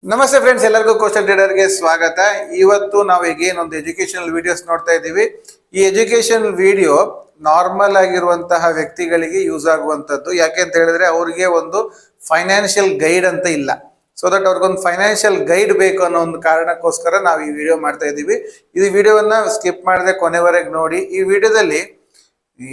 ನಮಸ್ತೆ ಫ್ರೆಂಡ್ಸ್, ಎಲ್ಲರಿಗೂ ಕೋಸ್ಟಲ್ ಟ್ರೇಡರ್ಗೆ ಸ್ವಾಗತ. ಇವತ್ತು ನಾವು ಈಗೇನು ಒಂದು ಎಜುಕೇಶನಲ್ ವಿಡಿಯೋಸ್ ನೋಡ್ತಾ ಇದ್ದೀವಿ. ಈ ಎಜುಕೇಶನಲ್ ವಿಡಿಯೋ ನಾರ್ಮಲ್ ಆಗಿರುವಂತಹ ವ್ಯಕ್ತಿಗಳಿಗೆ ಯೂಸ್ ಆಗುವಂಥದ್ದು. ಯಾಕೆ ಅಂತ ಹೇಳಿದ್ರೆ ಅವರಿಗೆ ಒಂದು ಫೈನಾನ್ಷಿಯಲ್ ಗೈಡ್ ಅಂತ ಇಲ್ಲ. ಸೊ ದಟ್ ಅವ್ರಿಗೊಂದು ಫೈನಾನ್ಷಿಯಲ್ ಗೈಡ್ ಬೇಕು ಅನ್ನೋ ಒಂದು ಕಾರಣಕ್ಕೋಸ್ಕರ ನಾವು ಈ ವಿಡಿಯೋ ಮಾಡ್ತಾ ಇದ್ದೀವಿ. ಈ ವಿಡಿಯೋವನ್ನ ಸ್ಕಿಪ್ ಮಾಡದೆ ಕೊನೆವರೆಗೆ ನೋಡಿ. ಈ ವಿಡಿಯೋದಲ್ಲಿ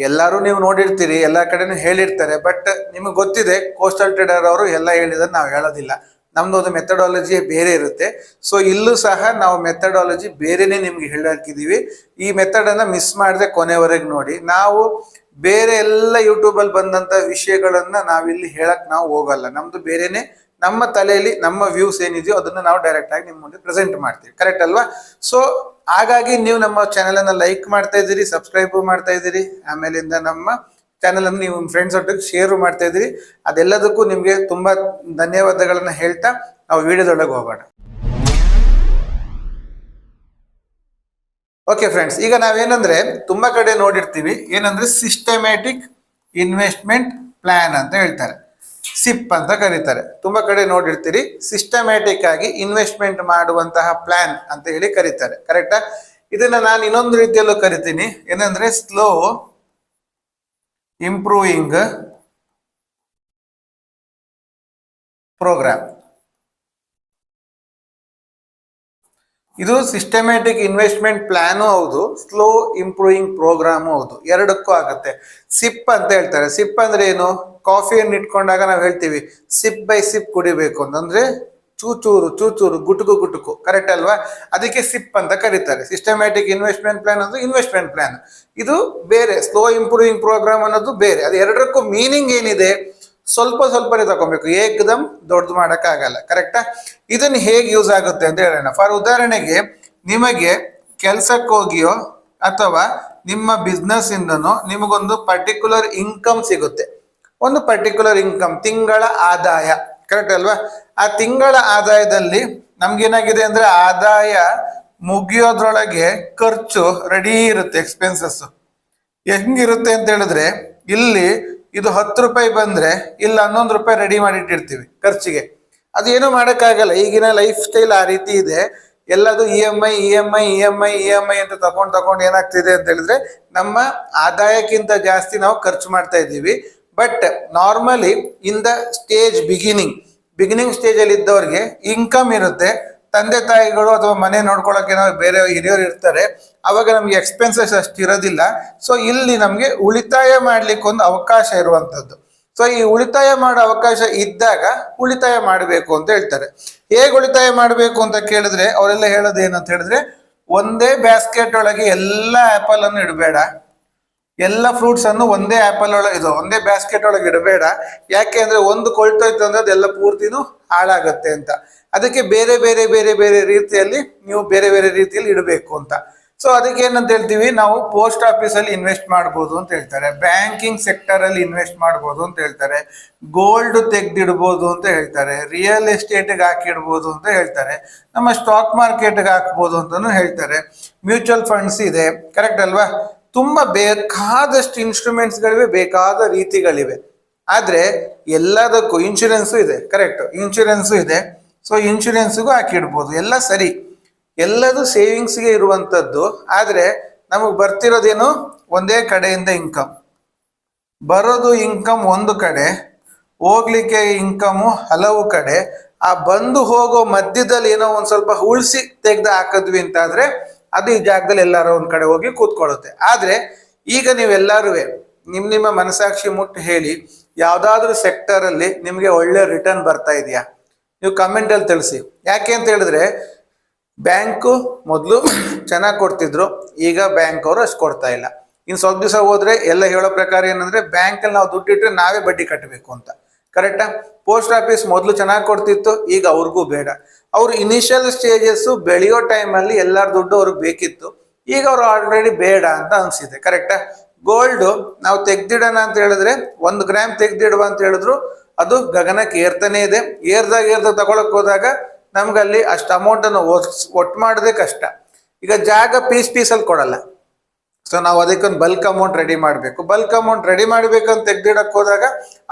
ಎಲ್ಲರೂ ನೀವು ನೋಡಿರ್ತೀರಿ, ಎಲ್ಲ ಕಡೆನೂ ಹೇಳಿರ್ತಾರೆ, ಬಟ್ ನಿಮಗೆ ಗೊತ್ತಿದೆ ಕೋಸ್ಟಲ್ ಟ್ರೇಡರ್ ಅವರು ಎಲ್ಲ ಹೇಳಿದ್ರೆ ನಾವು ಹೇಳೋದಿಲ್ಲ. ನಮ್ದು ಒಂದು ಮೆಥಡಾಲಜಿ ಬೇರೆ ಇರುತ್ತೆ. ಸೊ ಇಲ್ಲೂ ಸಹ ನಾವು ಮೆಥಡಾಲಜಿ ಬೇರೆನೆ ನಿಮ್ಗೆ ಹೇಳಾಕಿದೀವಿ. ಈ ಮೆಥಡ್ ಅನ್ನ ಮಿಸ್ ಮಾಡದೆ ಕೊನೆವರೆಗೆ ನೋಡಿ. ನಾವು ಬೇರೆ ಎಲ್ಲ ಯೂಟ್ಯೂಬಲ್ಲಿ ಬಂದಂತ ವಿಷಯಗಳನ್ನ ನಾವಿಲ್ಲಿ ಹೇಳಕ್ ನಾವು ಹೋಗಲ್ಲ. ನಮ್ದು ಬೇರೆನೆ, ನಮ್ಮ ತಲೆಯಲ್ಲಿ ನಮ್ಮ ವ್ಯೂಸ್ ಏನಿದೆಯೋ ಅದನ್ನ ನಾವು ಡೈರೆಕ್ಟ್ ಆಗಿ ನಿಮ್ಮ ಮುಂದೆ ಪ್ರೆಸೆಂಟ್ ಮಾಡ್ತೀವಿ. ಕರೆಕ್ಟ್ ಅಲ್ವಾ? ಸೊ ಹಾಗಾಗಿ ನೀವು ನಮ್ಮ ಚಾನೆಲ್ ಅನ್ನ ಲೈಕ್ ಮಾಡ್ತಾ ಇದ್ದೀರಿ, ಸಬ್ಸ್ಕ್ರೈಬ್ ಮಾಡ್ತಾ ಇದ್ದೀರಿ, ಆಮೇಲಿಂದ ನಮ್ಮ ಚಾನಲ್ ಅನ್ನು ನೀವು ಫ್ರೆಂಡ್ಸ್ ಒಟ್ಟಿಗೆ ಶೇರ್ ಮಾಡ್ತಾ ಇದ್ದೀರಿ. ಅದೆಲ್ಲದಕ್ಕೂ ನಿಮ್ಗೆ ತುಂಬಾ ಧನ್ಯವಾದಗಳನ್ನ ಹೇಳ್ತಾ ನಾವು ವಿಡಿಯೋದೊಳಗೆ ಹೋಗೋಣ. ಓಕೆ ಫ್ರೆಂಡ್ಸ್, ಈಗ ನಾವೇನಂದ್ರೆ ತುಂಬಾ ಕಡೆ ನೋಡಿರ್ತೀವಿ, ಏನಂದ್ರೆ ಸಿಸ್ಟಮ್ಯಾಟಿಕ್ ಇನ್ವೆಸ್ಟ್ಮೆಂಟ್ ಪ್ಲಾನ್ ಅಂತ ಹೇಳ್ತಾರೆ, ಸಿಪ್ ಅಂತ ಕರೀತಾರೆ. ತುಂಬಾ ಕಡೆ ನೋಡಿರ್ತೀರಿ, ಸಿಸ್ಟಮ್ಯಾಟಿಕ್ ಆಗಿ ಇನ್ವೆಸ್ಟ್ಮೆಂಟ್ ಮಾಡುವಂತಹ ಪ್ಲಾನ್ ಅಂತ ಹೇಳಿ ಕರೀತಾರೆ. ಕರೆಕ್ಟಾ? ಇದನ್ನ ನಾನು ಇನ್ನೊಂದು ರೀತಿಯಲ್ಲೂ ಕರಿತೀನಿ, ಏನಂದ್ರೆ ಸ್ಲೋ ಇಂಪ್ರೂವಿಂಗ್ ಪ್ರೋಗ್ರಾಮ್. ಇದು ಸಿಸ್ಟಮ್ಯಾಟಿಕ್ ಇನ್ವೆಸ್ಟ್ಮೆಂಟ್ ಪ್ಲಾನು ಹೌದು, ಸ್ಲೋ ಇಂಪ್ರೂವಿಂಗ್ ಪ್ರೋಗ್ರಾಮು ಹೌದು, ಎರಡಕ್ಕೂ ಆಗುತ್ತೆ. ಸಿಪ್ ಅಂತ ಹೇಳ್ತಾರೆ. ಸಿಪ್ ಅಂದ್ರೆ ಏನು? ಕಾಫಿಯನ್ನು ಇಟ್ಕೊಂಡಾಗ ನಾವು ಹೇಳ್ತೀವಿ ಸಿಪ್ ಬೈ ಸಿಪ್ ಕುಡಿಬೇಕು ಅಂತಂದ್ರೆ ಚೂಚೂರು ಚೂಚೂರು, ಗುಟುಕು ಗುಟುಕು. ಕರೆಕ್ಟ್ ಅಲ್ವಾ? ಅದಕ್ಕೆ ಸಿಪ್ ಅಂತ ಕರೀತಾರೆ. ಸಿಸ್ಟಮ್ಯಾಟಿಕ್ ಇನ್ವೆಸ್ಟ್ಮೆಂಟ್ ಪ್ಲಾನ್ ಅಂದ್ರೆ ಇನ್ವೆಸ್ಟ್ಮೆಂಟ್ ಪ್ಲಾನ್, ಇದು ಬೇರೆ. ಸ್ಲೋ ಇಂಪ್ರೂವಿಂಗ್ ಪ್ರೋಗ್ರಾಮ್ ಅನ್ನೋದು ಬೇರೆ. ಅದು ಎರಡಕ್ಕೂ ಮೀನಿಂಗ್ ಏನಿದೆ? ಸ್ವಲ್ಪ ಸ್ವಲ್ಪನೇ ತಗೊಬೇಕು, ಏಕದಮ್ ದೊಡ್ಡದು ಮಾಡಕ್ಕಾಗಲ್ಲ. ಕರೆಕ್ಟಾ? ಇದನ್ನ ಹೇಗೆ ಯೂಸ್ ಆಗುತ್ತೆ ಅಂತ ಹೇಳೋಣ. ಫಾರ್ ಉದಾಹರಣೆಗೆ, ನಿಮಗೆ ಕೆಲ್ಸಕ್ಕೆ ಹೋಗಿಯೋ ಅಥವಾ ನಿಮ್ಮ ಬಿಸ್ನೆಸ್ ಇಂದನೋ ನಿಮಗೊಂದು ಪರ್ಟಿಕ್ಯುಲರ್ ಇನ್ಕಮ್ ಸಿಗುತ್ತೆ. ಒಂದು ಪರ್ಟಿಕ್ಯುಲರ್ ಇನ್ಕಮ್, ತಿಂಗಳ ಆದಾಯ. ಕರೆಕ್ಟ್ ಅಲ್ವಾ? ಆ ತಿಂಗಳ ಆದಾಯದಲ್ಲಿ ನಮ್ಗೇನಾಗಿದೆ ಅಂದ್ರೆ ಆದಾಯ ಮುಗಿಯೋದ್ರೊಳಗೆ ಖರ್ಚು ರೆಡಿ ಇರುತ್ತೆ. ಎಕ್ಸ್ಪೆನ್ಸಸ್ ಹೆಂಗಿರುತ್ತೆ ಅಂತ ಹೇಳಿದ್ರೆ, ಇಲ್ಲಿ ಇದು 10 ರೂಪಾಯಿ ಬಂದ್ರೆ ಇಲ್ಲಿ 11 ರೂಪಾಯಿ ರೆಡಿ ಮಾಡಿಟ್ಟಿರ್ತೀವಿ ಖರ್ಚಿಗೆ. ಅದು ಏನೂ ಮಾಡೋಕ್ಕಾಗಲ್ಲ. ಈಗಿನ ಲೈಫ್ ಸ್ಟೈಲ್ ಆ ರೀತಿ ಇದೆ. ಎಲ್ಲದು ಇ ಎಮ್ ಐ ಅಂತ ತಗೊಂಡು ಏನಾಗ್ತಿದೆ ಅಂತ ಹೇಳಿದ್ರೆ, ನಮ್ಮ ಆದಾಯಕ್ಕಿಂತ ಜಾಸ್ತಿ ನಾವು ಖರ್ಚು ಮಾಡ್ತಾ ಇದ್ದೀವಿ. But normally in the stage beginning stage ಅಲ್ಲಿ ಇದ್ದವ್ರಿಗೆ ಇನ್ಕಮ್ ಇರುತ್ತೆ. ತಂದೆ ತಾಯಿಗಳು ಅಥವಾ ಮನೆ ನೋಡ್ಕೊಳಕ್ಕೆ ನಾವು ಬೇರೆ ಹಿರಿಯರು ಇರ್ತಾರೆ, ಅವಾಗ ನಮ್ಗೆ ಎಕ್ಸ್ಪೆನ್ಸಸ್ ಅಷ್ಟು ಇರೋದಿಲ್ಲ. ಸೊ ಇಲ್ಲಿ ನಮ್ಗೆ ಉಳಿತಾಯ ಮಾಡ್ಲಿಕ್ಕೆ ಒಂದು ಅವಕಾಶ ಇರುವಂತದ್ದು. ಸೊ ಈ ಉಳಿತಾಯ ಮಾಡೋ ಅವಕಾಶ ಇದ್ದಾಗ ಉಳಿತಾಯ ಮಾಡಬೇಕು ಅಂತ ಹೇಳ್ತಾರೆ. ಹೇಗೆ ಉಳಿತಾಯ ಮಾಡಬೇಕು ಅಂತ ಕೇಳಿದ್ರೆ ಅವರೆಲ್ಲ ಹೇಳೋದು ಏನಂತ ಹೇಳಿದ್ರೆ, ಒಂದೇ ಬ್ಯಾಸ್ಕೆಟ್ ಒಳಗೆ ಎಲ್ಲ ಆಪಲ್ ಅನ್ನು ಇಡಬೇಡ, ಎಲ್ಲ ಫ್ರೂಟ್ಸ್ ಅನ್ನು ಒಂದೇ ಆಪಲ್ ಒಳಗೆ ಒಂದೇ ಬ್ಯಾಸ್ಕೆಟ್ ಒಳಗೆ ಇಡಬೇಡ. ಯಾಕೆ ಅಂದ್ರೆ ಒಂದು ಕೊಳ್ತೋಯ್ತು ಅಂದ್ರೆ ಅದೆಲ್ಲ ಪೂರ್ತಿನೂ ಹಾಳಾಗತ್ತೆ ಅಂತ. ಅದಕ್ಕೆ ಬೇರೆ ಬೇರೆ ಬೇರೆ ಬೇರೆ ರೀತಿಯಲ್ಲಿ ನೀವು ಬೇರೆ ಬೇರೆ ರೀತಿಯಲ್ಲಿ ಇಡಬೇಕು ಅಂತ. ಸೊ ಅದಕ್ಕೆ ಏನಂತ ಹೇಳ್ತೀವಿ ನಾವು, ಪೋಸ್ಟ್ ಆಫೀಸ್ ಅಲ್ಲಿ ಇನ್ವೆಸ್ಟ್ ಮಾಡ್ಬೋದು ಅಂತ ಹೇಳ್ತಾರೆ, ಬ್ಯಾಂಕಿಂಗ್ ಸೆಕ್ಟರ್ ಅಲ್ಲಿ ಇನ್ವೆಸ್ಟ್ ಮಾಡ್ಬೋದು ಅಂತ ಹೇಳ್ತಾರೆ, ಗೋಲ್ಡ್ ತೆಗ್ದಿಡ್ಬೋದು ಅಂತ ಹೇಳ್ತಾರೆ, ರಿಯಲ್ ಎಸ್ಟೇಟ್ಗೆ ಹಾಕಿಡ್ಬೋದು ಅಂತ ಹೇಳ್ತಾರೆ, ನಮ್ಮ ಸ್ಟಾಕ್ ಮಾರ್ಕೆಟ್ಗೆ ಹಾಕ್ಬೋದು ಅಂತಾನು ಹೇಳ್ತಾರೆ, ಮ್ಯೂಚುವಲ್ ಫಂಡ್ಸ್ ಇದೆ. ಕರೆಕ್ಟ್ ಅಲ್ವಾ? ತುಂಬಾ ಬೇಕಾದಷ್ಟು ಇನ್ಸ್ಟ್ರೂಮೆಂಟ್ಸ್ಗಳಿವೆ, ಬೇಕಾದ ರೀತಿಗಳಿವೆ. ಆದ್ರೆ ಎಲ್ಲದಕ್ಕೂ ಇನ್ಶೂರೆನ್ಸು ಇದೆ. ಕರೆಕ್ಟ್, ಇನ್ಶೂರೆನ್ಸು ಇದೆ. ಸೊ ಇನ್ಶೂರೆನ್ಸ್ಗೂ ಹಾಕಿಡ್ಬೋದು, ಎಲ್ಲ ಸರಿ, ಎಲ್ಲದು ಸೇವಿಂಗ್ಸ್ಗೆ ಇರುವಂತದ್ದು. ಆದ್ರೆ ನಮಗ್ ಬರ್ತಿರೋದೇನು? ಒಂದೇ ಕಡೆಯಿಂದ ಇನ್ಕಮ್ ಬರೋದು. ಇನ್ಕಮ್ ಒಂದು ಕಡೆ, ಹೋಗ್ಲಿಕ್ಕೆ ಇನ್ಕಮು ಹಲವು ಕಡೆ. ಆ ಬಂದು ಹೋಗೋ ಮಧ್ಯದಲ್ಲಿ ಏನೋ ಒಂದ್ ಸ್ವಲ್ಪ ಉಳಿಸಿ ತೆಗ್ದು ಹಾಕಿದ್ವಿ ಅಂತಾದ್ರೆ ಅದು ಈ ಜಾಗದಲ್ಲಿ ಎಲ್ಲಾರು ಒಂದ್ ಕಡೆ ಹೋಗಿ ಕೂತ್ಕೊಳ್ಳುತ್ತೆ. ಆದ್ರೆ ಈಗ ನೀವೆಲ್ಲರೂ ನಿಮ್ಮ ಮನಸಾಕ್ಷಿ ಮುಟ್ಟು ಹೇಳಿ, ಯಾವ್ದಾದ್ರು ಸೆಕ್ಟರ್ ಅಲ್ಲಿ ನಿಮ್ಗೆ ಒಳ್ಳೆ ರಿಟರ್ನ್ ಬರ್ತಾ ಇದೆಯಾ? ನೀವು ಕಮೆಂಟ್ ಅಲ್ಲಿ ತಿಳಿಸಿ. ಯಾಕೆ ಅಂತ ಹೇಳಿದ್ರೆ, ಬ್ಯಾಂಕು ಮೊದಲು ಚೆನ್ನಾಗಿ ಕೊಡ್ತಿದ್ರು, ಈಗ ಬ್ಯಾಂಕ್ ಅವರು ಅಷ್ಟು ಕೊಡ್ತಾ ಇಲ್ಲ. ಇನ್ನು ಸ್ವಲ್ಪ ದಿವಸ ಹೋದ್ರೆ ಎಲ್ಲ ಹೇಳೋ ಪ್ರಕಾರ ಏನಂದ್ರೆ, ಬ್ಯಾಂಕಲ್ಲಿ ನಾವು ದುಡ್ಡಿಟ್ರೆ ನಾವೇ ಬಡ್ಡಿ ಕಟ್ಟಬೇಕು ಅಂತ. ಕರೆಕ್ಟಾ? ಪೋಸ್ಟ್ ಆಫೀಸ್ ಮೊದಲು ಚೆನ್ನಾಗಿ ಕೊಡ್ತಿತ್ತು, ಈಗ ಅವ್ರಿಗೂ ಬೇಡ. ಅವ್ರು ಇನಿಷಿಯಲ್ ಸ್ಟೇಜಸ್ ಬೆಳೆಯೋ ಟೈಮಲ್ಲಿ ಎಲ್ಲರ ದುಡ್ಡು ಅವ್ರಿಗೆ ಬೇಕಿತ್ತು, ಈಗ ಅವ್ರು ಆಲ್ರೆಡಿ ಬೇಡ ಅಂತ ಅನ್ಸಿದೆ. ಕರೆಕ್ಟಾ? ಗೋಲ್ಡ್ ನಾವು ತೆಗ್ದಿಡೋಣ ಅಂತ ಹೇಳಿದ್ರೆ 1 ಗ್ರಾಮ್ ತೆಗ್ದಿಡುವ ಅಂತ ಹೇಳಿದ್ರು ಅದು ಗಗನಕ್ಕೆ ಏರ್ತಾನೆ ಇದೆ. ಏರ್ದಾಗ ತಗೊಳಕ್ ಹೋದಾಗ ನಮ್ಗಲ್ಲಿ ಅಷ್ಟು ಅಮೌಂಟ್ ಅನ್ನು ಒಟ್ಟು ಮಾಡೋದೇ ಕಷ್ಟ. ಈಗ ಜಾಗ ಪೀಸ್ ಅಲ್ಲಿ ಕೊಡಲ್ಲ, ಸೊ ನಾವು ಅದಕ್ಕೊಂದು ಬಲ್ಕ್ ಅಮೌಂಟ್ ರೆಡಿ ಮಾಡಬೇಕು. ಬಲ್ಕ್ ಅಮೌಂಟ್ ರೆಡಿ ಮಾಡಬೇಕಂತ ತೆಗ್ದಿಡಕ್ಕೆ ಹೋದಾಗ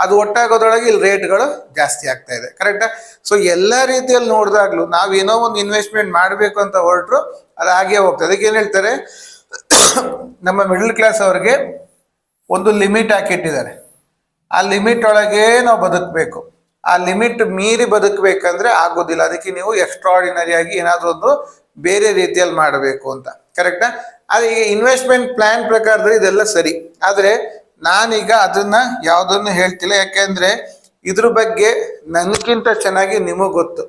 ಅದು ಒಟ್ಟಾಗೋದ್ರೊಳಗೆ ಇಲ್ಲಿ ರೇಟ್ಗಳು ಜಾಸ್ತಿ ಆಗ್ತಾ ಇದೆ. ಕರೆಕ್ಟಾ? ಸೊ ಎಲ್ಲ ರೀತಿಯಲ್ಲಿ ನೋಡಿದಾಗ್ಲೂ ನಾವೇನೋ ಒಂದು ಇನ್ವೆಸ್ಟ್ಮೆಂಟ್ ಮಾಡಬೇಕು ಅಂತ ಹೊರಟ್ರು ಅದು ಹಾಗೆ ಹೋಗ್ತದೆ. ಅದಕ್ಕೆ ಏನು ಹೇಳ್ತಾರೆ, ನಮ್ಮ ಮಿಡಲ್ ಕ್ಲಾಸ್ ಅವ್ರಿಗೆ ಒಂದು ಲಿಮಿಟ್ ಹಾಕಿಟ್ಟಿದ್ದಾರೆ. ಆ ಲಿಮಿಟ್ ಒಳಗೆ ನಾವು ಬದುಕಬೇಕು. ಆ ಲಿಮಿಟ್ ಮೀರಿ ಬದುಕಬೇಕಂದ್ರೆ ಆಗೋದಿಲ್ಲ. ಅದಕ್ಕೆ ನೀವು ಎಕ್ಸ್ಟ್ರಾರ್ಡಿನರಿ ಆಗಿ ಏನಾದರೂ ಒಂದು ಬೇರೆ ರೀತಿಯಲ್ಲಿ ಮಾಡಬೇಕು ಅಂತ. ಕರೆಕ್ಟಾ? ಅದು ಈಗ ಇನ್ವೆಸ್ಟ್ಮೆಂಟ್ ಪ್ಲಾನ್ ಪ್ರಕಾರದಲ್ಲಿ ಇದೆಲ್ಲ ಸರಿ, ಆದರೆ ನಾನೀಗ ಅದನ್ನ ಯಾವುದನ್ನು ಹೇಳ್ತಿಲ್ಲ. ಯಾಕೆಂದ್ರೆ ಇದ್ರ ಬಗ್ಗೆ ನನಗಿಂತ ಚೆನ್ನಾಗಿ ನಿಮಗೆ ಗೊತ್ತು.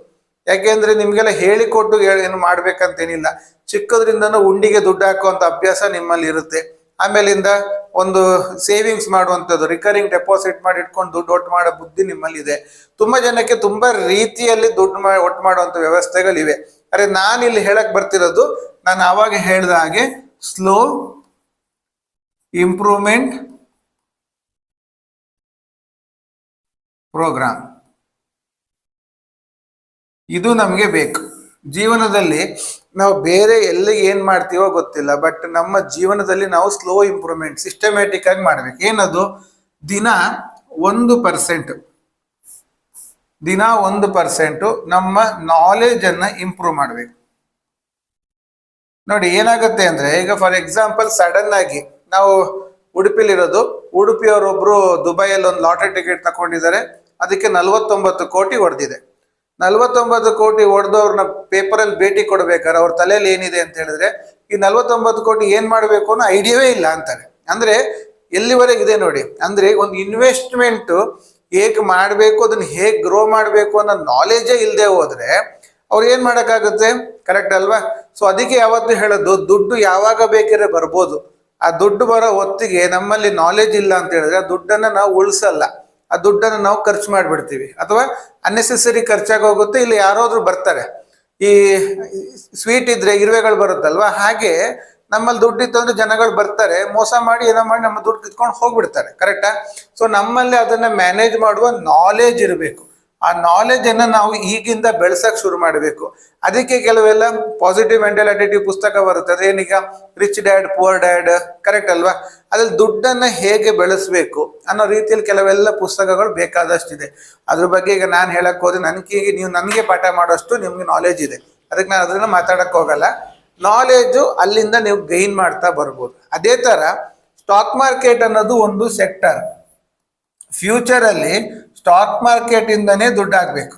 ಯಾಕೆಂದ್ರೆ ನಿಮ್ಗೆಲ್ಲ ಹೇಳಿಕೊಟ್ಟು ಏನು ಮಾಡ್ಬೇಕಂತೇನಿಲ್ಲ. ಚಿಕ್ಕದ್ರಿಂದನೂ ಉಂಡಿಗೆ ದುಡ್ಡು ಹಾಕುವಂತ ಅಭ್ಯಾಸ ನಿಮ್ಮಲ್ಲಿ ಇರುತ್ತೆ. ಆಮೇಲಿಂದ ಒಂದು ಸೇವಿಂಗ್ಸ್ ಮಾಡುವಂಥದ್ದು, ರಿಕರಿಂಗ್ ಡೆಪಾಸಿಟ್ ಮಾಡಿ ಇಟ್ಕೊಂಡು ದುಡ್ಡು ಒಟ್ಟು ಮಾಡೋ ಬುದ್ಧಿ ನಿಮ್ಮಲ್ಲಿ ಇದೆ. ತುಂಬಾ ಜನಕ್ಕೆ ತುಂಬಾ ರೀತಿಯಲ್ಲಿ ದುಡ್ಡು ಒಟ್ಟು ಮಾಡುವಂಥ ವ್ಯವಸ್ಥೆಗಳಿವೆ. ಅರೆ ನಾನಿಲ್ಲಿ ಹೇಳಕ್ ಬರ್ತಿರೋದು, ನಾನು ಆವಾಗ ಹೇಳ್ದ ಹಾಗೆ ಸ್ಲೋ ಇಂಪ್ರೂವ್ಮೆಂಟ್ ಪ್ರೋಗ್ರಾಮ್ ಇದು ನಮಗೆ ಬೇಕು ಜೀವನದಲ್ಲಿ. ನಾವು ಬೇರೆ ಎಲ್ಲಿಗೆ ಏನ್ ಮಾಡ್ತೀವೋ ಗೊತ್ತಿಲ್ಲ, ಬಟ್ ನಮ್ಮ ಜೀವನದಲ್ಲಿ ನಾವು ಸ್ಲೋ ಇಂಪ್ರೂವ್ಮೆಂಟ್ ಸಿಸ್ಟಮ್ಯಾಟಿಕ್ ಆಗಿ ಮಾಡ್ಬೇಕು. ಏನದು? ದಿನ 1% ನಮ್ಮ ನಾಲೆಜ್ ಅನ್ನ ಇಂಪ್ರೂವ್ ಮಾಡ್ಬೇಕು. ನೋಡಿ ಏನಾಗುತ್ತೆ ಅಂದ್ರೆ, ಈಗ ಫಾರ್ ಎಕ್ಸಾಂಪಲ್ ಸಡನ್ ಆಗಿ ನಾವು ಉಡುಪಿಲಿರೋದು, ಉಡುಪಿಯವರೊಬ್ರು ದುಬೈಯಲ್ಲಿ ಒಂದು ಲಾಟರಿ ಟಿಕೆಟ್ ತಗೊಂಡಿದ್ದಾರೆ, ಅದಕ್ಕೆ 49 ಕೋಟಿ ಹೊಡೆದಿದೆ. 49 ಕೋಟಿ ಹೊಡೆದವ್ರನ್ನ ಪೇಪರಲ್ಲಿ ಭೇಟಿ ಕೊಡ್ಬೇಕಾದ್ರೆ ಅವ್ರ ತಲೆಯಲ್ಲಿ ಏನಿದೆ ಅಂತ ಹೇಳಿದ್ರೆ, ಈ 49 ಕೋಟಿ ಏನ್ ಮಾಡ್ಬೇಕು ಅನ್ನೋ ಐಡಿಯಾವೇ ಇಲ್ಲ ಅಂತಾರೆ. ಅಂದ್ರೆ ಎಲ್ಲಿವರೆಗಿದೆ ನೋಡಿ. ಅಂದ್ರೆ ಒಂದು ಇನ್ವೆಸ್ಟ್ಮೆಂಟ್ ಹೇಗ್ ಮಾಡ್ಬೇಕು, ಅದನ್ನ ಹೇಗ್ ಗ್ರೋ ಮಾಡ್ಬೇಕು ಅನ್ನೋ ನಾಲೆಜೇ ಇಲ್ಲದೆ ಹೋದ್ರೆ ಅವ್ರು ಏನ್ ಮಾಡಕ್ಕಾಗುತ್ತೆ? ಕರೆಕ್ಟ್ ಅಲ್ವಾ? ಸೊ ಅದಕ್ಕೆ ಯಾವತ್ತು ಹೇಳೋದು, ದುಡ್ಡು ಯಾವಾಗ ಬೇಕಿದ್ರೆ ಬರ್ಬೋದು. ಆ ದುಡ್ಡು ಬರೋ ಹೊತ್ತಿಗೆ ನಮ್ಮಲ್ಲಿ ನಾಲೆಜ್ ಇಲ್ಲ ಅಂತ ಹೇಳಿದ್ರೆ ಆ ದುಡ್ಡನ್ನ ನಾವು ಉಳಿಸಲ್ಲ, ಆ ದುಡ್ಡನ್ನು ನಾವು ಖರ್ಚು ಮಾಡಿಬಿಡ್ತೀವಿ, ಅಥವಾ ಅನ್ನೆಸೆಸರಿ ಖರ್ಚಾಗಿ ಹೋಗುತ್ತೆ. ಇಲ್ಲಿ ಯಾರಾದ್ರೂ ಬರ್ತಾರೆ, ಈ ಸ್ವೀಟ್ ಇದ್ರೆ ಇರುವೆಗಳು ಬರುತ್ತಲ್ವಾ, ಹಾಗೆ ನಮ್ಮಲ್ಲಿ ದುಡ್ಡು ಇತ್ತು ಅಂದ್ರೆ ಜನಗಳು ಬರ್ತಾರೆ, ಮೋಸ ಮಾಡಿ ಏನೋ ಮಾಡಿ ನಮ್ಮ ದುಡ್ಡು ಕಿತ್ಕೊಂಡು ಹೋಗ್ಬಿಡ್ತಾರೆ. ಕರೆಕ್ಟಾ? ಸೊ ನಮ್ಮಲ್ಲಿ ಅದನ್ನ ಮ್ಯಾನೇಜ್ ಮಾಡುವ ನಾಲೆಜ್ ಇರಬೇಕು. ಆ ನಾಲೆಜ್ ಅನ್ನ ನಾವು ಈಗಿಂದ ಬೆಳೆಸಕ್ ಶುರು ಮಾಡಬೇಕು. ಅದಕ್ಕೆ ಕೆಲವೆಲ್ಲ ಪಾಸಿಟಿವ್ ಮೆಂಟಲ್ ಆಟಿಟ್ಯೂಡ್ ಪುಸ್ತಕ ಬರುತ್ತೆ. ಅದೇನೀಗ rich dad poor dad, correct ಅಲ್ವಾ? ಅದ್ರಲ್ಲಿ ದುಡ್ಡನ್ನ ಹೇಗೆ ಬೆಳೆಸ್ಬೇಕು ಅನ್ನೋ ರೀತಿಯಲ್ಲಿ ಕೆಲವೆಲ್ಲ ಪುಸ್ತಕಗಳು ಬೇಕಾದಷ್ಟಿದೆ. ಅದ್ರ ಬಗ್ಗೆ ಈಗ ನಾನು ಹೇಳಕ್ ಹೋದ್ರೆ ನೀವು ನನಗೆ ಪಾಠ ಮಾಡೋಷ್ಟು ನಿಮ್ಗೆ ನಾಲೆಜ್ ಇದೆ, ಅದಕ್ಕೆ ನಾನು ಅದನ್ನ ಮಾತಾಡಕ್ ಹೋಗಲ್ಲ. ನಾಲೆಜು ಅಲ್ಲಿಂದ ನೀವು ಗೈನ್ ಮಾಡ್ತಾ ಬರ್ಬೋದು. ಅದೇ ತರ ಸ್ಟಾಕ್ ಮಾರ್ಕೆಟ್ ಅನ್ನೋದು ಒಂದು ಸೆಕ್ಟರ್. ಫ್ಯೂಚರ್ ಅಲ್ಲಿ ಸ್ಟಾಕ್ ಮಾರ್ಕೆಟ್ ಇಂದನೇ ದುಡ್ಡು ಹಾಕ್ಬೇಕು.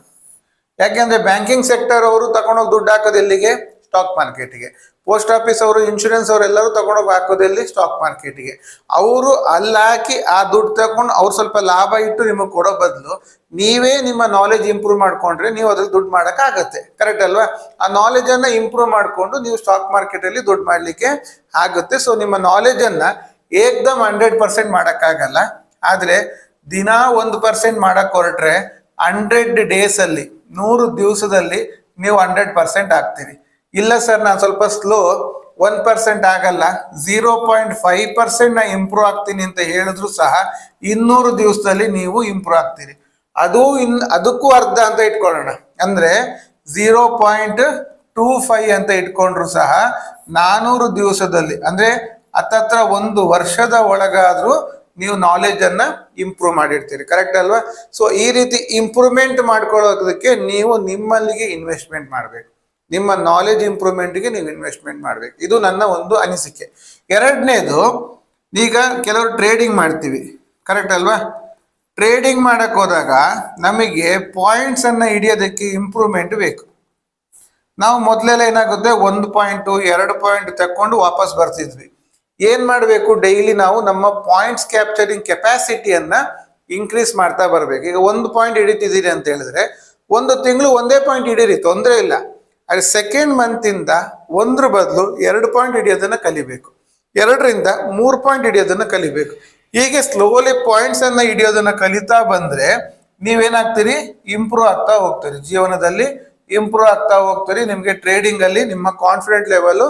ಯಾಕೆಂದ್ರೆ ಬ್ಯಾಂಕಿಂಗ್ ಸೆಕ್ಟರ್ ಅವರು ತಗೊಂಡೋಗಿ ದುಡ್ಡು ಹಾಕೋದು ಎಲ್ಲಿಗೆ? ಸ್ಟಾಕ್ ಮಾರ್ಕೆಟ್ಗೆ. ಪೋಸ್ಟ್ ಆಫೀಸ್ ಅವರು, ಇನ್ಶೂರೆನ್ಸ್ ಅವರೆಲ್ಲರೂ ತಗೊಂಡೋಗಿ ಹಾಕೋದೆಲ್ಲಿ? ಸ್ಟಾಕ್ ಮಾರ್ಕೆಟ್ಗೆ. ಅವರು ಅಲ್ಲಿ ಹಾಕಿ ಆ ದುಡ್ಡು ತಗೊಂಡು ಅವ್ರು ಸ್ವಲ್ಪ ಲಾಭ ಇಟ್ಟು ನಿಮಗೆ ಕೊಡೋ ಬದಲು ನೀವೇ ನಿಮ್ಮ ನಾಲೆಜ್ ಇಂಪ್ರೂವ್ ಮಾಡ್ಕೊಂಡ್ರೆ ನೀವು ಅದ್ರಲ್ಲಿ ದುಡ್ಡು ಮಾಡಕ್ ಆಗತ್ತೆ. ಕರೆಕ್ಟ್ ಅಲ್ವಾ? ಆ ನಾಲೆಜ್ ಅನ್ನ ಇಂಪ್ರೂವ್ ಮಾಡ್ಕೊಂಡು ನೀವು ಸ್ಟಾಕ್ ಮಾರ್ಕೆಟ್ ಅಲ್ಲಿ ದುಡ್ಡು ಮಾಡ್ಲಿಕ್ಕೆ ಆಗುತ್ತೆ. ಸೊ ನಿಮ್ಮ ನಾಲೆಜ್ ಅನ್ನ ಏಕ್ದಮ್ 100% ಮಾಡಕ್ಕಾಗಲ್ಲ, ಆದ್ರೆ ದಿನ 1% ಮಾಡಕ್ ಹೊರಟ್ರೆ 100 ಡೇಸ್ ಅಲ್ಲಿ, 100 ದಿವಸದಲ್ಲಿ ನೀವು 100% ಆಗ್ತೀರಿ. ಇಲ್ಲ ಸರ್ ನಾನು ಸ್ವಲ್ಪ ಸ್ಲೋ, 1% ಆಗಲ್ಲ, 0.5% ನಾ ಇಂಪ್ರೂವ್ ಆಗ್ತೀನಿ ಅಂತ ಹೇಳಿದ್ರು ಸಹ 200 ದಿವಸದಲ್ಲಿ ನೀವು ಇಂಪ್ರೂವ್ ಆಗ್ತೀರಿ. ಅದಕ್ಕೂ ಅರ್ಧ ಅಂತ ಇಟ್ಕೊಳ್ಳೋಣ, ಅಂದ್ರೆ 0.25 ಅಂತ ಇಟ್ಕೊಂಡ್ರು ಸಹ 400 ದಿವಸದಲ್ಲಿ, ಅಂದ್ರೆ ಹತ್ತತ್ರ 1 ವರ್ಷದ ಒಳಗಾದ್ರೂ ನೀವು ನಾಲೆಜ್ ಅನ್ನ ಇಂಪ್ರೂವ್ ಮಾಡಿರ್ತೀರಿ. ಕರೆಕ್ಟ್ ಅಲ್ವಾ? ಸೊ ಈ ರೀತಿ ಇಂಪ್ರೂವ್ಮೆಂಟ್ ಮಾಡ್ಕೊಳ್ಳೋದಕ್ಕೆ ನೀವು ನಿಮ್ಮಲ್ಲಿಗೆ ಇನ್ವೆಸ್ಟ್ಮೆಂಟ್ ಮಾಡಬೇಕು. ನಿಮ್ಮ ನಾಲೆಜ್ ಇಂಪ್ರೂವ್ಮೆಂಟ್ಗೆ ನೀವು ಇನ್ವೆಸ್ಟ್ಮೆಂಟ್ ಮಾಡಬೇಕು. ಇದು ನನ್ನ ಒಂದು ಅನಿಸಿಕೆ. ಎರಡನೇದು, ಈಗ ಕೆಲವರು ಟ್ರೇಡಿಂಗ್ ಮಾಡ್ತೀವಿ, ಕರೆಕ್ಟ್ ಅಲ್ವಾ? ಟ್ರೇಡಿಂಗ್ ಮಾಡಕ್ ಹೋದಾಗ ನಮಗೆ ಪಾಯಿಂಟ್ಸ್ ಅನ್ನ ಹಿಡಿಯೋದಕ್ಕೆ ಇಂಪ್ರೂವ್ಮೆಂಟ್ ಬೇಕು. ನಾವು ಮೊದಲೆಲ್ಲ ಏನಾಗುತ್ತೆ, 1 ಪಾಯಿಂಟ್ 2 ಪಾಯಿಂಟ್ ತಕೊಂಡು ವಾಪಸ್ ಬರ್ತಿದ್ವಿ. ಏನ್ ಮಾಡಬೇಕು? ಡೈಲಿ ನಾವು ನಮ್ಮ ಪಾಯಿಂಟ್ಸ್ ಕ್ಯಾಪ್ಚರಿಂಗ್ ಕೆಪಾಸಿಟಿಯನ್ನ ಇನ್ಕ್ರೀಸ್ ಮಾಡ್ತಾ ಬರ್ಬೇಕು. ಈಗ 1 ಪಾಯಿಂಟ್ ಹಿಡಿತಿದ್ದೀರಿ ಅಂತ ಹೇಳಿದ್ರೆ 1 ತಿಂಗಳು 1 ಪಾಯಿಂಟ್ ಹಿಡೀರಿ, ತೊಂದರೆ ಇಲ್ಲ. ಅದೇ ಸೆಕೆಂಡ್ ಮಂತ್ ಇಂದ 1 ಬದಲು 2 ಪಾಯಿಂಟ್ ಹಿಡಿಯೋದನ್ನ ಕಲಿಬೇಕು, 2ರಿಂದ 3 ಪಾಯಿಂಟ್ ಹಿಡಿಯೋದನ್ನ ಕಲಿಬೇಕು. ಹೀಗೆ ಸ್ಲೋಲಿ ಪಾಯಿಂಟ್ಸ್ ಅನ್ನ ಹಿಡಿಯೋದನ್ನ ಕಲಿತಾ ಬಂದ್ರೆ ನೀವೇನಾಗ್ತೀರಿ? ಇಂಪ್ರೂವ್ ಆಗ್ತಾ ಹೋಗ್ತೀರಿ, ಜೀವನದಲ್ಲಿ ಇಂಪ್ರೂವ್ ಆಗ್ತಾ ಹೋಗ್ತೀರಿ. ನಿಮ್ಗೆ ಟ್ರೇಡಿಂಗ್ ಅಲ್ಲಿ ನಿಮ್ಮ ಕಾನ್ಫಿಡೆಂಟ್ ಲೆವೆಲ್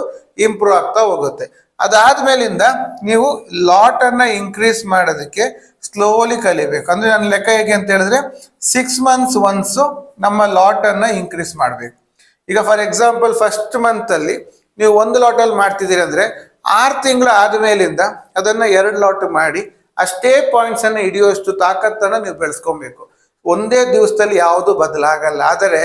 ಇಂಪ್ರೂವ್ ಆಗ್ತಾ ಹೋಗುತ್ತೆ. ಅದಾದ್ಮೇಲಿಂದ ನೀವು ಲಾಟ್ ಅನ್ನ ಇನ್ಕ್ರೀಸ್ ಮಾಡೋದಕ್ಕೆ ಸ್ಲೋಲಿ ಕಲಿಬೇಕು. ಅಂದ್ರೆ ನನ್ನ ಲೆಕ್ಕ ಹೇಗೆ ಅಂತ ಹೇಳಿದ್ರೆ 6 months ಒನ್ಸ್ ನಮ್ಮ ಲಾಟ್ ಅನ್ನ ಇನ್ಕ್ರೀಸ್ ಮಾಡ್ಬೇಕು. ಈಗ ಫಾರ್ ಎಕ್ಸಾಂಪಲ್ ಫಸ್ಟ್ ಮಂತ್ ಅಲ್ಲಿ ನೀವು 1 ಲಾಟ್ ಅಲ್ಲಿ ಮಾಡ್ತಿದ್ದೀರಿ ಅಂದ್ರೆ 6 ತಿಂಗಳು ಆದ್ಮೇಲಿಂದ ಅದನ್ನ 2 ಲಾಟ್ ಮಾಡಿ ಅಷ್ಟೇ ಪಾಯಿಂಟ್ಸ್ ಅನ್ನು ಹಿಡಿಯುವಷ್ಟು ತಾಕತ್ತನ್ನ ನೀವು ಬೆಳೆಸ್ಕೊಬೇಕು. ಒಂದೇ ದಿವಸದಲ್ಲಿ ಯಾವುದು ಬದಲಾಗಲ್ಲ. ಆದರೆ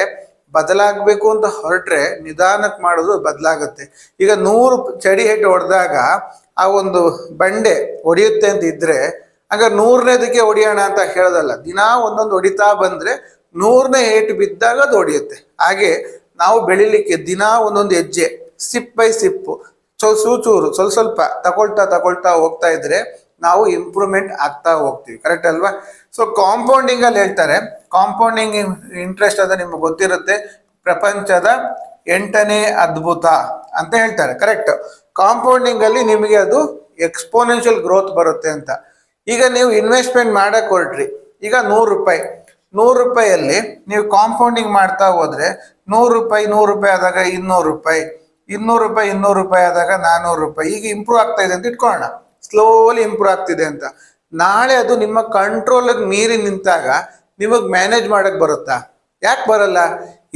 ಬದಲಾಗಬೇಕು ಅಂತ ಹೊರಟ್ರೆ ನಿಧಾನಕ್ಕೆ ಮಾಡೋದು ಬದಲಾಗುತ್ತೆ. ಈಗ 100 ಚಡಿ ಹೆಡ್ ಹೊಡೆದಾಗ ಆ ಒಂದು ಬಂಡೆ ಹೊಡೆಯುತ್ತೆ ಅಂತ ಇದ್ರೆ ಆಗ 100ನೇದಕ್ಕೆ ಹೊಡಿಯೋಣ ಅಂತ ಹೇಳೋದಲ್ಲ. ದಿನಾ ಒಂದೊಂದು ಹೊಡಿತಾ ಬಂದ್ರೆ 100ನೇ ಏಟು ಬಿದ್ದಾಗ ಅದು ಹೊಡೆಯುತ್ತೆ. ಹಾಗೆ ನಾವು ಬೆಳಿಲಿಕ್ಕೆ ದಿನಾ ಒಂದೊಂದು ಹೆಜ್ಜೆ ಸಿಪ್ ಬೈ ಸಿಪ್ಪು ಸೂಚೂರು ಸ್ವಲ್ಪ ತಗೊಳ್ತಾ ಹೋಗ್ತಾ ಇದ್ರೆ ನಾವು ಇಂಪ್ರೂವ್ಮೆಂಟ್ ಆಗ್ತಾ ಹೋಗ್ತೀವಿ. ಕರೆಕ್ಟ್ ಅಲ್ವಾ? ಸೊ ಕಾಂಪೌಂಡಿಂಗ್ ಅಲ್ಲಿ ಹೇಳ್ತಾರೆ, ಕಾಂಪೌಂಡಿಂಗ್ ಇಂಟ್ರೆಸ್ಟ್ ಅದ ನಿಮ್ಗೆ ಗೊತ್ತಿರುತ್ತೆ, ಪ್ರಪಂಚದ 8ನೇ ಅದ್ಭುತ ಅಂತ ಹೇಳ್ತಾರೆ. ಕರೆಕ್ಟ್. ಕಾಂಪೌಂಡಿಂಗ್ ಅಲ್ಲಿ ನಿಮಗೆ ಅದು ಎಕ್ಸ್ಪೋನೆನ್ಷಿಯಲ್ ಗ್ರೋತ್ ಬರುತ್ತೆ ಅಂತ. ಈಗ ನೀವು ಇನ್ವೆಸ್ಟ್ಮೆಂಟ್ ಮಾಡಕ್ ಹೊರಟ್ರಿ, ಈಗ 100 ರೂಪಾಯಿಯಲ್ಲಿ ನೀವು ಕಾಂಪೌಂಡಿಂಗ್ ಮಾಡ್ತಾ ಹೋದ್ರೆ 100 ರೂಪಾಯಿ ಆದಾಗ 200 ರೂಪಾಯಿ, 200 ರೂಪಾಯಿ ಆದಾಗ 400 ರೂಪಾಯಿ, ಈಗ ಇಂಪ್ರೂವ್ ಆಗ್ತಾ ಇದೆ ಅಂತ ಇಟ್ಕೊಳ್ಳೋಣ. ಸ್ಲೋಲಿ ಇಂಪ್ರೂವ್ ಆಗ್ತಿದೆ ಅಂತ. ನಾಳೆ ಅದು ನಿಮ್ಮ ಕಂಟ್ರೋಲ್ ಮೀರಿ ನಿಂತಾಗ ನಿಮಗ್ ಮ್ಯಾನೇಜ್ ಮಾಡಕ್ ಬರುತ್ತಾ? ಯಾಕೆ ಬರಲ್ಲ?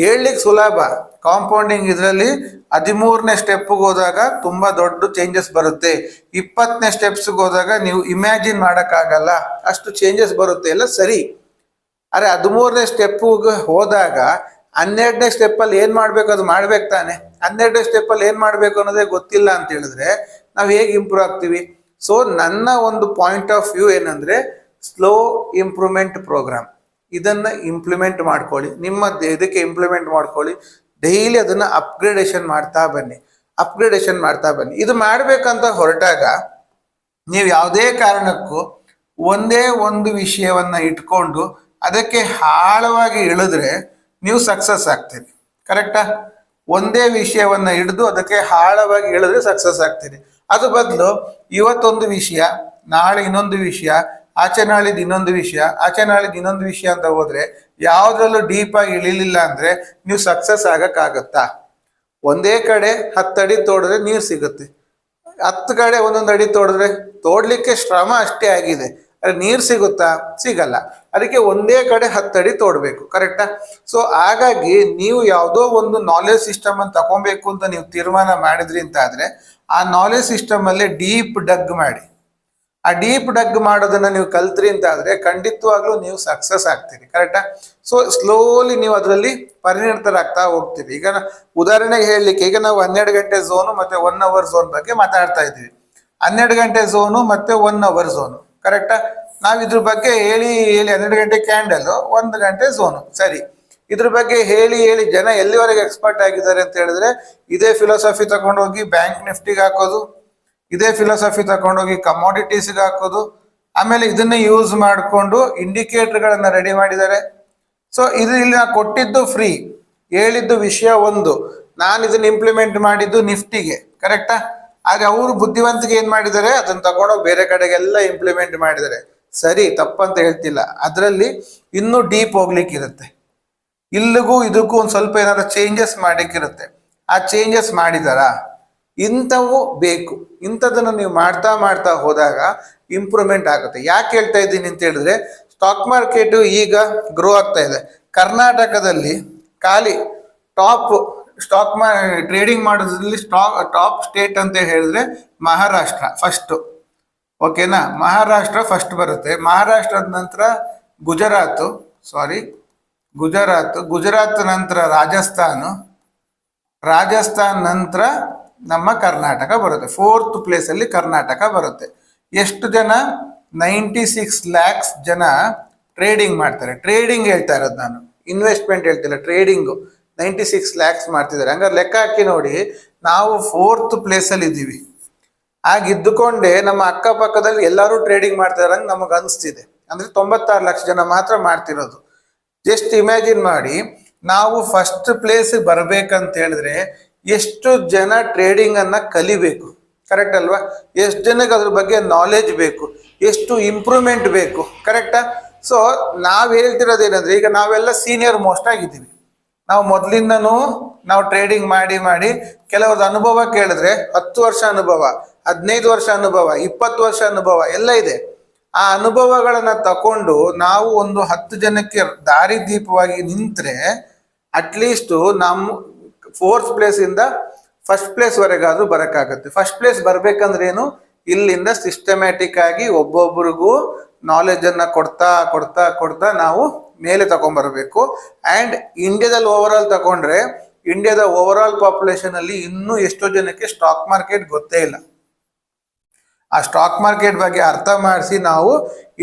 ಹೇಳಲಿಕ್ಕೆ ಸುಲಭ. ಕಾಂಪೌಂಡಿಂಗ್ ಇದರಲ್ಲಿ 13ನೇ ಸ್ಟೆಪ್ಗೆ ಹೋದಾಗ ತುಂಬಾ ದೊಡ್ಡ ಚೇಂಜಸ್ ಬರುತ್ತೆ. 20ನೇ ಸ್ಟೆಪ್ಸ್ಗೆ ಹೋದಾಗ ನೀವು ಇಮ್ಯಾಜಿನ್ ಮಾಡಕ್ಕಾಗಲ್ಲ, ಅಷ್ಟು ಚೇಂಜಸ್ ಬರುತ್ತೆ. ಎಲ್ಲ ಸರಿ. ಅರೆ 13ನೇ ಸ್ಟೆಪ್ಗೆ ಹೋದಾಗ 12ನೇ ಸ್ಟೆಪ್ಪಲ್ಲಿ ಏನ್ ಮಾಡ್ಬೇಕು ಅದು ಮಾಡ್ಬೇಕು ತಾನೆ. 12ನೇ ಸ್ಟೆಪ್ಪಲ್ಲಿ ಏನ್ ಮಾಡ್ಬೇಕು ಅನ್ನೋದೇ ಗೊತ್ತಿಲ್ಲ ಅಂತ ಹೇಳಿದ್ರೆ ನಾವು ಹೇಗೆ ಇಂಪ್ರೂವ್ ಆಗ್ತೀವಿ? ಸೊ ನನ್ನ ಒಂದು ಪಾಯಿಂಟ್ ಆಫ್ ವ್ಯೂ ಏನಂದ್ರೆ ಸ್ಲೋ ಇಂಪ್ರೂವ್ಮೆಂಟ್ ಪ್ರೋಗ್ರಾಮ್, ಇದನ್ನ ಇಂಪ್ಲಿಮೆಂಟ್ ಮಾಡ್ಕೊಳ್ಳಿ. ನಿಮ್ಮ ಇದಕ್ಕೆ ಇಂಪ್ಲಿಮೆಂಟ್ ಮಾಡ್ಕೊಳ್ಳಿ. ಡೈಲಿ ಅದನ್ನ ಅಪ್ಗ್ರೇಡೇಷನ್ ಮಾಡ್ತಾ ಬನ್ನಿ. ಇದು ಮಾಡ್ಬೇಕಂತ ಹೊರಟಾಗ ನೀವು ಯಾವುದೇ ಕಾರಣಕ್ಕೂ ಒಂದೇ ಒಂದು ವಿಷಯವನ್ನ ಇಟ್ಕೊಂಡು ಅದಕ್ಕೆ ಆಳವಾಗಿ ಇಳಿದ್ರೆ ನೀವು ಸಕ್ಸಸ್ ಆಗ್ತೀರಿ. ಕರೆಕ್ಟಾ? ಒಂದೇ ವಿಷಯವನ್ನ ಹಿಡಿದು ಅದಕ್ಕೆ ಆಳವಾಗಿ ಇಳಿದ್ರೆ ಸಕ್ಸಸ್ ಆಗ್ತೀರಿ. ಅದು ಬದಲು ಇವತ್ತೊಂದು ವಿಷಯ, ನಾಳೆ ಇನ್ನೊಂದು ವಿಷಯ, ಆಚೆ ನಾಳಿದ್ದು ಇನ್ನೊಂದು ವಿಷಯ, ಇನ್ನೊಂದು ವಿಷಯ ಅಂತ ಹೋದ್ರೆ ಯಾವ್ದ್ರಲ್ಲೂ ಡೀಪ್ ಆಗಿ ಇಳಿಲಿಲ್ಲ ಅಂದ್ರೆ ನೀವು ಸಕ್ಸಸ್ ಆಗಕ್ಕಾಗತ್ತಾ? ಒಂದೇ ಕಡೆ 10 ಅಡಿ ತೋಡಿದ್ರೆ ನೀರು ಸಿಗುತ್ತೆ, 10 ಕಡೆ ಒಂದೊಂದು ಅಡಿ ತೋಡ್ಲಿಕ್ಕೆ ಶ್ರಮ ಅಷ್ಟೇ ಆಗಿದೆ. ನೀರು ಸಿಗುತ್ತಾ? ಸಿಗಲ್ಲ. ಅದಕ್ಕೆ ಒಂದೇ ಕಡೆ 10 ಅಡಿ ತೋಡ್ಬೇಕು. ಕರೆಕ್ಟಾ? ಸೊ ಹಾಗಾಗಿ ನೀವು ಯಾವುದೋ ಒಂದು ನಾಲೆಜ್ ಸಿಸ್ಟಮ್ ಅನ್ನು ತಗೊಬೇಕು ಅಂತ ನೀವು ತೀರ್ಮಾನ ಮಾಡಿದ್ರಿ ಅಂತ ಆದ್ರೆ ಆ ನಾಲೆಜ್ ಸಿಸ್ಟಮ್ ಅಲ್ಲೇ ಡೀಪ್ ಡಗ್ ಮಾಡಿ. ಆ ಡೀಪ್ ಡಗ್ ಮಾಡೋದನ್ನ ನೀವು ಕಲ್ತ್ರಿ ಅಂತ ಆದ್ರೆ ಖಂಡಿತವಾಗ್ಲೂ ನೀವು ಸಕ್ಸಸ್ ಆಗ್ತೀರಿ. ಕರೆಕ್ಟಾ? ಸೊ ಸ್ಲೋಲಿ ನೀವು ಅದರಲ್ಲಿ ಪರಿಣಿತರಾಗ್ತಾ ಹೋಗ್ತೀರಿ. ಈಗ ಉದಾಹರಣೆಗೆ ಹೇಳಲಿಕ್ಕೆ, ಈಗ ನಾವು 12 ಗಂಟೆ ಝೋನು ಮತ್ತೆ 1 ಅವರ್ ಝೋನ್ ಬಗ್ಗೆ ಮಾತಾಡ್ತಾ ಇದ್ವಿ. 12 ಗಂಟೆ ಝೋನು ಮತ್ತೆ 1 ಅವರ್ ಝೋನು. ಕರೆಕ್ಟಾ? ನಾವ್ ಇದ್ರ ಬಗ್ಗೆ ಹೇಳಿ 12 ಗಂಟೆ ಕ್ಯಾಂಡಲ್, 1 ಗಂಟೆ ಝೋನು. ಸರಿ, ಇದ್ರ ಬಗ್ಗೆ ಹೇಳಿ ಜನ ಎಲ್ಲಿವರೆಗೆ ಎಕ್ಸ್ಪರ್ಟ್ ಆಗಿದ್ದಾರೆ ಅಂತ ಹೇಳಿದ್ರೆ ಇದೇ ಫಿಲಾಸಫಿ ತಗೊಂಡೋಗಿ ಬ್ಯಾಂಕ್ ನಿಫ್ಟಿಗೆ ಹಾಕೋದು, ಇದೇ ಫಿಲಾಸಫಿ ತಗೊಂಡೋಗಿ ಕಮೋಡಿಟೀಸ್ಗೆ ಹಾಕೋದು, ಆಮೇಲೆ ಇದನ್ನ ಯೂಸ್ ಮಾಡಿಕೊಂಡು ಇಂಡಿಕೇಟರ್ಗಳನ್ನ ರೆಡಿ ಮಾಡಿದ್ದಾರೆ. ಸೊ ಇದು ಇಲ್ಲಿ ನಾ ಕೊಟ್ಟಿದ್ದು ಫ್ರೀ, ಹೇಳಿದ್ದು ವಿಷಯ ಒಂದು, ನಾನು ಇದನ್ನ ಇಂಪ್ಲಿಮೆಂಟ್ ಮಾಡಿದ್ದು ನಿಫ್ಟಿಗೆ. ಕರೆಕ್ಟಾ? ಆದ್ರೆ ಅವರು ಬುದ್ಧಿವಂತಿಗೆ ಏನ್ ಮಾಡಿದ್ದಾರೆ, ಅದನ್ನ ತಗೊಂಡೋಗಿ ಬೇರೆ ಕಡೆಗೆಲ್ಲ ಇಂಪ್ಲಿಮೆಂಟ್ ಮಾಡಿದ್ದಾರೆ. ಸರಿ, ತಪ್ಪಂತ ಹೇಳ್ತಿಲ್ಲ. ಅದರಲ್ಲಿ ಇನ್ನೂ ಡೀಪ್ ಹೋಗ್ಲಿಕ್ಕಿರುತ್ತೆ. ಇಲ್ಲಿಗೂ ಇದಕ್ಕೂ ಒಂದು ಸ್ವಲ್ಪ ಏನಾದ್ರು ಚೇಂಜಸ್ ಮಾಡಲಿಕ್ಕಿರುತ್ತೆ. ಆ ಚೇಂಜಸ್ ಮಾಡಿದಾರಾ? ಇಂಥವು ಬೇಕು. ಇಂಥದನ್ನು ನೀವು ಮಾಡ್ತಾ ಹೋದಾಗ ಇಂಪ್ರೂವ್ಮೆಂಟ್ ಆಗುತ್ತೆ. ಯಾಕೆ ಹೇಳ್ತಾ ಇದ್ದೀನಿ ಅಂತ ಹೇಳಿದ್ರೆ, ಸ್ಟಾಕ್ ಮಾರ್ಕೆಟ್ ಈಗ ಗ್ರೋ ಆಗ್ತಾ ಇದೆ. ಕರ್ನಾಟಕದಲ್ಲಿ ಖಾಲಿ ಟಾಪ್ ಟ್ರೇಡಿಂಗ್ ಮಾಡೋದ್ರಲ್ಲಿ ಟಾಪ್ ಸ್ಟೇಟ್ ಅಂತ ಹೇಳಿದ್ರೆ ಮಹಾರಾಷ್ಟ್ರ ಫಸ್ಟ್. ಓಕೆನಾ? ಮಹಾರಾಷ್ಟ್ರ ಫಸ್ಟ್ ಬರುತ್ತೆ. ಮಹಾರಾಷ್ಟ್ರದ ನಂತರ ಗುಜರಾತ್ ನಂತರ ರಾಜಸ್ಥಾನ್ ನಂತರ ನಮ್ಮ ಕರ್ನಾಟಕ ಬರುತ್ತೆ. 4th ಪ್ಲೇಸ್ ಅಲ್ಲಿ ಕರ್ನಾಟಕ ಬರುತ್ತೆ. ಎಷ್ಟು ಜನ? 96 lakhs ಜನ ಟ್ರೇಡಿಂಗ್ ಮಾಡ್ತಾರೆ. ಟ್ರೇಡಿಂಗ್ ಹೇಳ್ತಾ ಇರೋದು ನಾನು, ಇನ್ವೆಸ್ಟ್ಮೆಂಟ್ ಹೇಳ್ತಿಲ್ಲ. ಟ್ರೇಡಿಂಗು 96 lakhs ಮಾಡ್ತಿದ್ದಾರೆ. ಹಂಗಾರೆ ಲೆಕ್ಕ ಹಾಕಿ ನೋಡಿ, ನಾವು 4th ಪ್ಲೇಸ್ ಅಲ್ಲಿ ಇದ್ದೀವಿ. ಆಗಿದ್ದುಕೊಂಡೇ ನಮ್ಮ ಅಕ್ಕಪಕ್ಕದಲ್ಲಿ ಎಲ್ಲರೂ ಟ್ರೇಡಿಂಗ್ ಮಾಡ್ತಿದಾರಂಗ ನಮಗ್ ಅನಿಸ್ತಿದೆ. ಅಂದ್ರೆ 96 ಲಕ್ಷ ಜನ ಮಾತ್ರ ಮಾಡ್ತಿರೋದು. ಜಸ್ಟ್ ಇಮ್ಯಾಜಿನ್ ಮಾಡಿ, ನಾವು ಫಸ್ಟ್ ಪ್ಲೇಸ್ ಬರ್ಬೇಕಂತ ಹೇಳಿದ್ರೆ ಎಷ್ಟು ಜನ ಟ್ರೇಡಿಂಗ್ ಅನ್ನ ಕಲಿಬೇಕು. ಕರೆಕ್ಟ್ ಅಲ್ವಾ? ಎಷ್ಟು ಜನಕ್ಕೆ ಅದ್ರ ಬಗ್ಗೆ ನಾಲೆಜ್ ಬೇಕು, ಎಷ್ಟು ಇಂಪ್ರೂವ್ಮೆಂಟ್ ಬೇಕು. ಕರೆಕ್ಟಾ? ಸೊ ನಾವ್ ಹೇಳ್ತಿರೋದೇನಂದ್ರೆ, ಈಗ ನಾವೆಲ್ಲ ಸೀನಿಯರ್ ಮೋಸ್ಟ್ ಆಗಿದ್ದೀವಿ. ನಾವು ಮೊದ್ಲಿಂದನೂ ನಾವು ಟ್ರೇಡಿಂಗ್ ಮಾಡಿ ಕೆಲವ್ರದ್ದು ಅನುಭವ ಕೇಳಿದ್ರೆ 10 ವರ್ಷ ಅನುಭವ, 15 ವರ್ಷ ಅನುಭವ, 20 ವರ್ಷ ಅನುಭವ ಎಲ್ಲ ಇದೆ. ಆ ಅನುಭವಗಳನ್ನ ತಕೊಂಡು ನಾವು ಒಂದು 10 ಜನಕ್ಕೆ ದಾರಿದೀಪವಾಗಿ ನಿಂತ್ರೆ ಅಟ್ಲೀಸ್ಟ್ ನಮ್ಮ 4th ಪ್ಲೇಸ್ ಇಂದ ಫಸ್ಟ್ ಪ್ಲೇಸ್ ವರೆಗಾದ್ರೂ ಬರಕ್ಕಾಗತ್ತೆ. ಫಸ್ಟ್ ಪ್ಲೇಸ್ ಬರ್ಬೇಕಂದ್ರೆ ಏನು, ಇಲ್ಲಿಂದ ಸಿಸ್ಟಮ್ಯಾಟಿಕ್ ಆಗಿ ಒಬ್ಬೊಬ್ರಿಗೂ ನಾಲೆಜ್ ಅನ್ನ ಕೊಡ್ತಾ ಕೊಡ್ತಾ ಕೊಡ್ತಾ ನಾವು ಮೇಲೆ ತಗೊಂಡ್ಬರ್ಬೇಕು. ಅಂಡ್ ಇಂಡಿಯಾದಲ್ಲಿ ಓವರ್ ಆಲ್ ತಗೊಂಡ್ರೆ ಇಂಡಿಯಾದ ಓವರ್ ಆಲ್ ಪಾಪ್ಯುಲೇಷನ್ ಅಲ್ಲಿ ಇನ್ನೂ ಎಷ್ಟೋ ಜನಕ್ಕೆ ಸ್ಟಾಕ್ ಮಾರ್ಕೆಟ್ ಗೊತ್ತೇ ಇಲ್ಲ. ಆ ಸ್ಟಾಕ್ ಮಾರ್ಕೆಟ್ ಬಗ್ಗೆ ಅರ್ಥ ಮಾಡಿಸಿ ನಾವು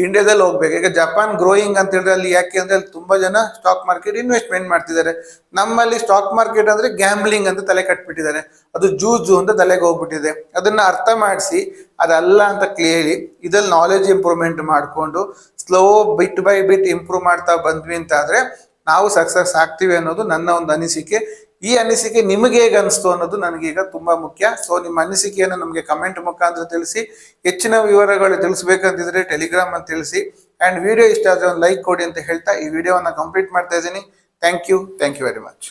ಇಂಡಿಯಾದಲ್ಲಿ ಹೋಗ್ಬೇಕು. ಈಗ ಜಪಾನ್ ಗ್ರೋಯಿಂಗ್ ಅಂತ ಹೇಳಿದ್ರೆ ಅಲ್ಲಿ ಯಾಕೆ ಅಂದ್ರೆ ಅಲ್ಲಿ ತುಂಬಾ ಜನ ಸ್ಟಾಕ್ ಮಾರ್ಕೆಟ್ ಇನ್ವೆಸ್ಟ್ಮೆಂಟ್ ಮಾಡ್ತಿದ್ದಾರೆ. ನಮ್ಮಲ್ಲಿ ಸ್ಟಾಕ್ ಮಾರ್ಕೆಟ್ ಅಂದ್ರೆ ಗ್ಯಾಂಬ್ಲಿಂಗ್ ಅಂತ ತಲೆ ಕಟ್ಬಿಟ್ಟಿದ್ದಾರೆ, ಅದು ಜೂಜು ಅಂತ ತಲೆಗೆ ಹೋಗ್ಬಿಟ್ಟಿದೆ. ಅದನ್ನ ಅರ್ಥ ಮಾಡಿಸಿ ಅದಲ್ಲ ಅಂತ ಕೇಳಿ ಇದ್ರಲ್ಲಿ ನಾಲೆಜ್ ಇಂಪ್ರೂವ್ಮೆಂಟ್ ಮಾಡಿಕೊಂಡು slow bit by bit improve ಮಾಡ್ತಾ ಬಂದ್ವಿ ಅಂತ ಆದ್ರೆ ನಾವು ಸಕ್ಸಸ್ ಆಗ್ತೀವಿ ಅನ್ನೋದು ನನ್ನ ಒಂದು ಅನಿಸಿಕೆ. ಈ ಅನಿಸಿಕೆ ನಿಮಗೆ ಹೇಗೆ ಅನಿಸ್ತು ಅನ್ನೋದು ನನಗೀಗ ತುಂಬಾ ಮುಖ್ಯ. ಸೊ ನಿಮ್ಮ ಅನಿಸಿಕೆಯನ್ನು ನಮಗೆ ಕಮೆಂಟ್ ಮುಖಾಂತರ ತಿಳಿಸಿ. ಹೆಚ್ಚಿನ ವಿವರಗಳು ತಿಳಿಸ್ಬೇಕಂತಿದ್ರೆ ಟೆಲಿಗ್ರಾಮ್ ಅಂತ ತಿಳಿಸಿ. ಅಂಡ್ ವಿಡಿಯೋ ಇಷ್ಟ ಆದ್ರೆ ಒಂದು ಲೈಕ್ ಕೊಡಿ ಅಂತ ಹೇಳ್ತಾ ಈ ವಿಡಿಯೋವನ್ನ ಕಂಪ್ಲೀಟ್ ಮಾಡ್ತಾ ಇದ್ದೀನಿ. Thank you very much.